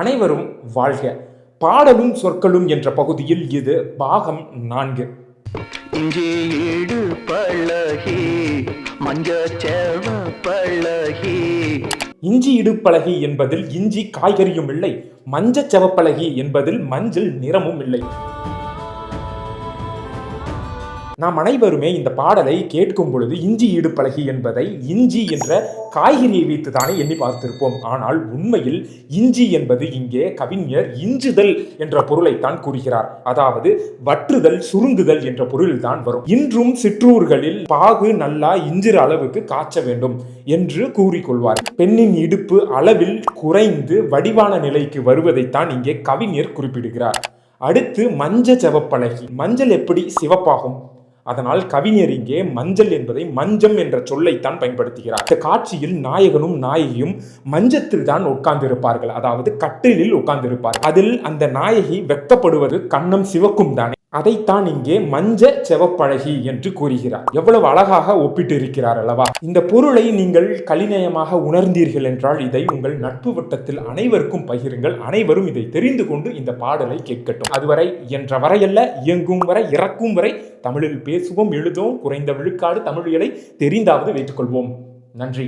அனைவரும் வாழ்க. பாடலும் சொற்களும் என்ற பகுதியில் இது பாகம் 4. இஞ்சியீடு பழகி மஞ்சச்செவ பழகி. இஞ்சி இடுப்பழகி என்பதில் இஞ்சி காய்கறியும் இல்லை, மஞ்சள் செவப்பழகி என்பதில் மஞ்சள் நிறமும் இல்லை. நாம் அனைவருமே இந்த பாடலை கேட்கும் பொழுது இஞ்சி இடுப்பழகி என்பதை இஞ்சி என்ற காய்கறியை வைத்துதானே எண்ணி பார்த்திருப்போம். ஆனால் உண்மையில் இஞ்சி என்பது இங்கே கவிஞர் இஞ்சுதல் என்ற பொருளைத்தான் கூறுகிறார். அதாவது வற்றுதல், சுருங்குதல் என்ற பொருள்தான் வரும். இன்றும் சிற்றூர்களில் பாகு நல்லா இஞ்சிற அளவுக்கு காய்ச்ச வேண்டும் என்று கூறிக்கொள்வார். பெண்ணின் இடுப்பு அளவில் குறைந்து வடிவான நிலைக்கு வருவதைத்தான் இங்கே கவிஞர் குறிப்பிடுகிறார். அடுத்து மஞ்சள் செவப்பழகி. மஞ்சள் எப்படி சிவப்பாகும்? அதனால் கவிஞர் இங்கே மஞ்சள் என்பதை மஞ்சம் என்ற சொல்லைத்தான் பயன்படுத்துகிறார். இந்த காட்சியில் நாயகனும் நாயகியும் மஞ்சத்தில் தான் உட்கார்ந்திருப்பார்கள், அதாவது கட்டிலில் உட்கார்ந்திருப்பார்கள். அதில் அந்த நாயகி வெட்கப்படுவது கன்னம் சிவக்கும் தானே, அதைத்தான் இங்கே மஞ்ச செவப்பழகி என்று கூறுகிறார். எவ்வளவு அழகாக ஒப்பிட்டு இருக்கிறார் அல்லவா? இந்த பொருளை நீங்கள் கலிநயமாக உணர்ந்தீர்கள் என்றால் இதை உங்கள் நட்பு வட்டத்தில் அனைவருக்கும் பகிருங்கள். அனைவரும் இதை தெரிந்து கொண்டு இந்த பாடலை கேட்கட்டும். அதுவரை என்ற வரையல்ல, இயங்கும் வரை இறக்கும் வரை தமிழில் பேசுவோம், எழுதுவோம். குறைந்த விழுக்காடு தமிழியலை தெரிந்தாவது வைத்துக் கொள்வோம். நன்றி.